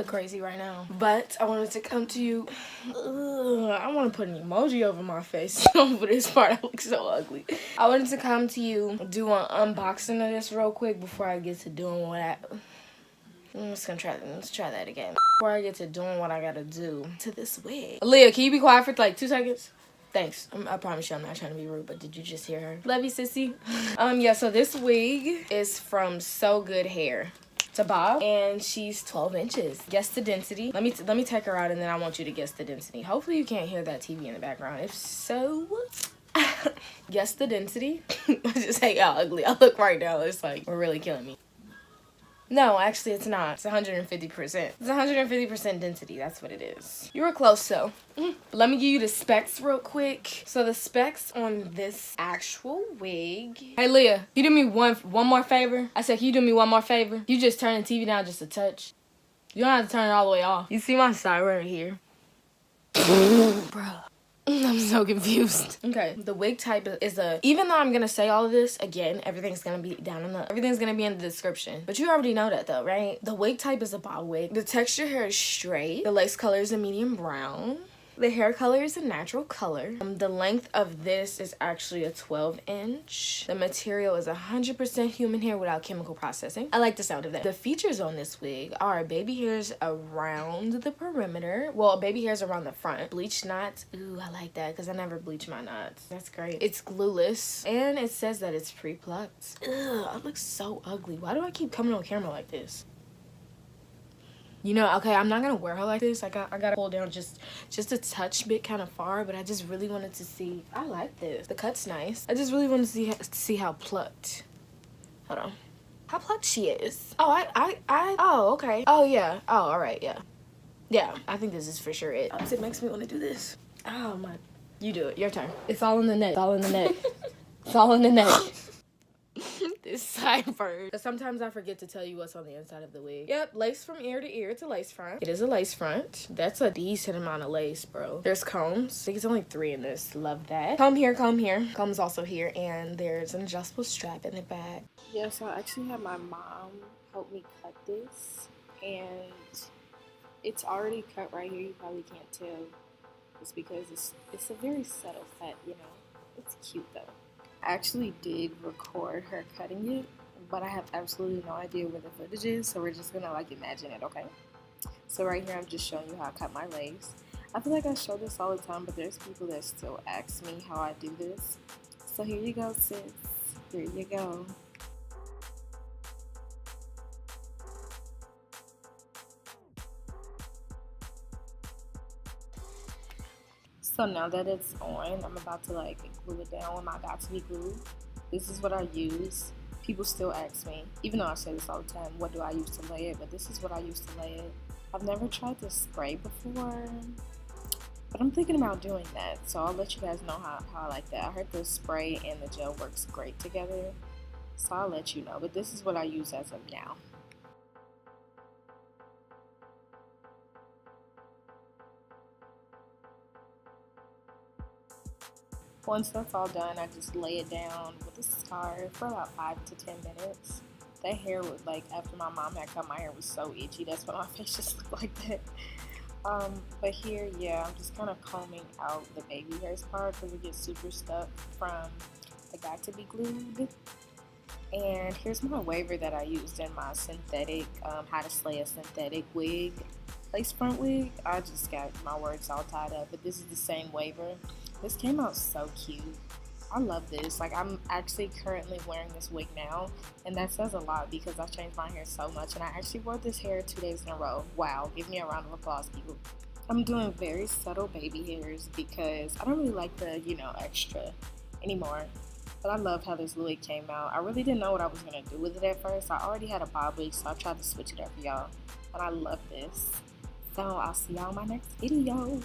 look crazy right now. But I wanted to come to you. I want to put an emoji over my face for this part. I look so ugly. I wanted to come to you, do an unboxing of this real quick before I get to doing what let's try that again. Before I get to doing what I gotta do to this wig. Leah, can you be quiet for like 2 seconds? Thanks. I promise you I'm not trying to be rude, but did you just hear her? Love you, sissy. Yeah, so this wig is from Sogoodhair. It's a bob, and she's 12 inches. Guess the density. Let me take her out, and then I want you to guess the density. Hopefully you can't hear that TV in the background. If so, guess the density. I just hate how ugly I look right now. It's like, we're really killing me. No, actually, it's not. It's 150%. It's 150% density. That's what it is. You were close, though. Let me give you the specs real quick. So the specs on this actual wig. Hey, Leah, you do me one more favor? I said, can you do me one more favor? You just turn the TV down just a touch. You don't have to turn it all the way off. You see my side right here? Bruh. I'm so confused. Okay, the wig type is even though I'm gonna say all of this again, everything's gonna be in the description. But you already know that though, right? The wig type is a bob wig. The texture hair is straight. The lace color is a medium brown. The hair color is a natural color. The length of this is actually a 12-inch. The material is 100% human hair without chemical processing. I like the sound of that. The features on this wig are baby hairs around the perimeter. Well, baby hairs around the front. Bleached knots. Ooh, I like that because I never bleach my knots. That's great. It's glueless. And it says that it's pre-plucked. Ugh, I look so ugly. Why do I keep coming on camera like this? You know, okay, I'm not gonna wear her like this. I gotta pull down just a touch bit kind of far, but I just really wanted to see. I like this. The cut's nice. I just really wanted to see how plucked. Hold on. How plucked she is. Oh, oh, okay. Oh, yeah. Oh, all right, yeah. Yeah, I think this is for sure it. It makes me want to do this. Oh, my. You do it. Your turn. It's all in the neck. It's all in the neck. It's all in the neck. This side first. But sometimes I forget to tell you what's on the inside of the wig. Yep, lace from ear to ear. It's a lace front. It is a lace front. That's a decent amount of lace, bro. There's combs. I think it's only 3 in this. Love that. Comb here, comb here. Comb's also here. And there's an adjustable strap in the back. Yeah, so I actually had my mom help me cut this. And it's already cut right here. You probably can't tell. It's because it's a very subtle cut, you know. It's cute, though. I actually did record her cutting it, but I have absolutely no idea where the footage is, so we're just gonna like imagine it, okay? So right here I'm just showing you how I cut my lace. I feel like I show this all the time, but there's people that still ask me how I do this. So here you go, sis. Here you go. So now that it's on, I'm about to like glue it down with my Got2b glue. This is what I use. People still ask me, even though I say this all the time, what do I use to lay it? But this is what I use to lay it. I've never tried this spray before, but I'm thinking about doing that. So I'll let you guys know how I like that. I heard the spray and the gel works great together. So I'll let you know. But this is what I use as of now. Once that's all done, I just lay it down with a scarf for about 5 to 10 minutes. That hair was like, after my mom had cut my hair, was so itchy. That's why my face just looked like that. But here, yeah, I'm just kind of combing out the baby hairs part because it gets super stuck from the Got2b glued. And here's my waiver that I used in my synthetic, how to slay a synthetic wig, lace front wig. I just got my words all tied up, but this is the same waiver. This came out so cute. I love this. Like, I'm actually currently wearing this wig now, and that says a lot because I've changed my hair so much, and I actually wore this hair 2 days in a row. Wow, give me a round of applause, people. I'm doing very subtle baby hairs because I don't really like the, you know, extra anymore. But I love how this wig came out. I really didn't know what I was going to do with it at first. I already had a bob wig, so I tried to switch it up for y'all. And I love this. So I'll see y'all in my next video.